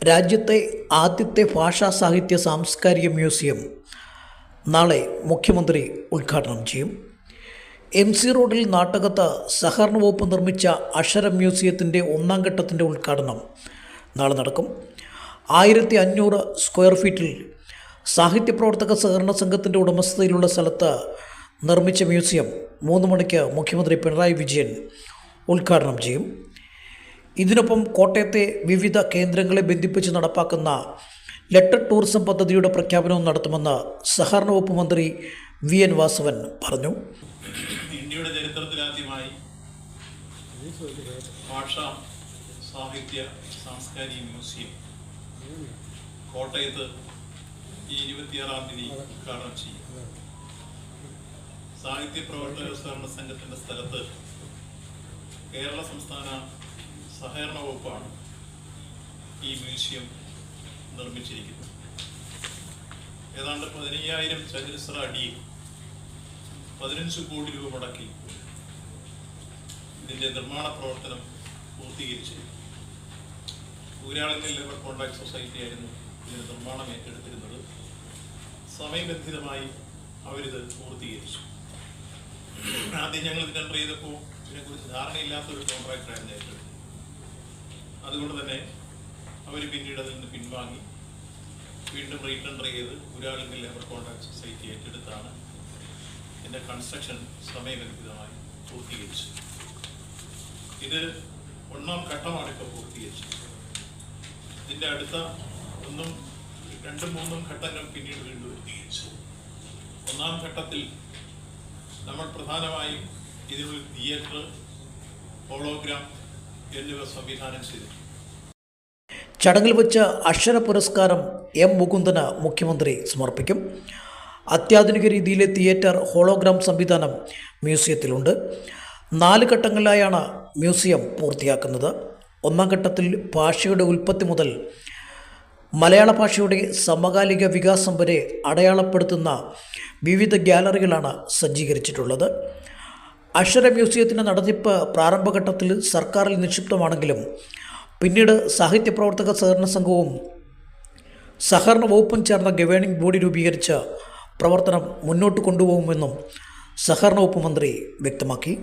രാജ്യത്തെ ആദ്യത്തെ ഭാഷാ സാഹിത്യ സാംസ്കാരിക മ്യൂസിയം നാളെ മുഖ്യമന്ത്രി ഉദ്ഘാടനം ചെയ്യും. MC റോഡിൽ നാട്ടകത്ത് സഹകരണ വകുപ്പ് നിർമ്മിച്ച അക്ഷരം മ്യൂസിയത്തിൻ്റെ ഒന്നാം ഘട്ടത്തിൻ്റെ ഉദ്ഘാടനം നാളെ നടക്കും. 1500 സ്ക്വയർ ഫീറ്റിൽ സാഹിത്യപ്രവർത്തക സഹകരണ സംഘത്തിൻ്റെ ഉടമസ്ഥതയിലുള്ള സ്ഥലത്ത് നിർമ്മിച്ച മ്യൂസിയം 3 മണിക്ക് മുഖ്യമന്ത്രി പിണറായി വിജയൻ ഉദ്ഘാടനം ചെയ്യും. ഇതിനൊപ്പം കോട്ടയത്തെ വിവിധ കേന്ദ്രങ്ങളെ ബന്ധിപ്പിച്ച് നടപ്പാക്കുന്ന ലെറ്റർ ടൂറിസം പദ്ധതിയുടെ പ്രഖ്യാപനവും നടത്തുമെന്ന് സഹകരണ വകുപ്പ് മന്ത്രി VN വാസവൻ പറഞ്ഞു. ഇന്ത്യയുടെ ചരിത്രത്തിലാദ്യമായി ഭാഷാ സാഹിത്യ സാംസ്കാരിക മ്യൂസിയം കോട്ടയത്ത് ഈ 26-ാം തീയതി ഉദ്ഘാടനം ചെയ്യും. സാഹിത്യ പ്രവർത്തക സഹകരണ സംഘത്തിൻ്റെ സ്ഥലത്ത് കേരള സംസ്ഥാന സഹകരണ വകുപ്പാണ് ഈ മ്യൂസിയം നിർമ്മിച്ചിരിക്കുന്നത്. ഏതാണ്ട് 15,000 ചതുരശ്ര അടിയിൽ 15 കോടി രൂപ മുടക്കി ഇതിൻ്റെ നിർമ്മാണ പ്രവർത്തനം പൂർത്തീകരിച്ചു. ഊരാളുങ്കൽ ലേബർ കോൺട്രാക്ട് സൊസൈറ്റി ആയിരുന്നു ഇതിൻ്റെ നിർമ്മാണം ഏറ്റെടുത്തിരുന്നത്. സമയബന്ധിതമായി അവരിത് പൂർത്തീകരിച്ചു. ആദ്യം ഞങ്ങൾ ഇത് ടെൻഡർ ചെയ്തപ്പോൾ ഇതിനെക്കുറിച്ച് ധാരണയില്ലാത്തൊരു കോൺട്രാക്ടറായിരുന്നു ഏറ്റെടുത്തത്. അതുകൊണ്ട് തന്നെ അവർ പിന്നീട് അതിൽ നിന്ന് പിൻവാങ്ങി വീണ്ടും റീടെൻഡർ ചെയ്ത് ഊരാളുങ്കൽ ലേബർ കോൺട്രാക്ട് സൊസൈറ്റി ഏറ്റെടുത്താണ് ഇതിൻ്റെ കൺസ്ട്രക്ഷൻ സമയബന്ധിതമായി പൂർത്തീകരിച്ചു. ഇത് 1-ാം ഘട്ടമാണ് ഇപ്പോൾ പൂർത്തീകരിച്ചത്. ഇതിൻ്റെ അടുത്ത 1, 2, 3 ഘട്ടങ്ങൾ പിന്നീട് വീണ്ടും പൂർത്തീകരിച്ചു. 1-ാം ഘട്ടത്തിൽ നമ്മൾ പ്രധാനമായും ഇതിനൊരു തിയേറ്റർ, ഹോളോഗ്രാം എന്നിവ സംവിധാനം ചെയ്തു. ചടങ്ങിൽ വെച്ച് അക്ഷര പുരസ്കാരം M മുകുന്ദന് മുഖ്യമന്ത്രി സമർപ്പിക്കും. അത്യാധുനിക രീതിയിലെ തിയേറ്റർ, ഹോളോഗ്രാം സംവിധാനം മ്യൂസിയത്തിലുണ്ട്. 4 ഘട്ടങ്ങളിലായാണ് മ്യൂസിയം പൂർത്തിയാക്കുന്നത്. 1-ാം ഘട്ടത്തിൽ ഭാഷയുടെ ഉൽപ്പത്തി മുതൽ മലയാള ഭാഷയുടെ സമകാലിക വികാസം വരെ അടയാളപ്പെടുത്തുന്ന വിവിധ ഗ്യാലറികളാണ് സജ്ജീകരിച്ചിട്ടുള്ളത്. അക്ഷര മ്യൂസിയത്തിൻ്റെ നടത്തിപ്പ് പ്രാരംഭഘട്ടത്തിൽ സർക്കാരിൽ നിക്ഷിപ്തമാണെങ്കിലും പിന്നീട് സാഹിത്യപ്രവർത്തക സഹകരണ സംഘവും സഹകരണ വകുപ്പും ചേർന്ന ഗവേണിംഗ് ബോഡി രൂപീകരിച്ച് പ്രവർത്തനം മുന്നോട്ട് കൊണ്ടുപോകുമെന്നും സഹകരണ വകുപ്പ് മന്ത്രി വ്യക്തമാക്കി.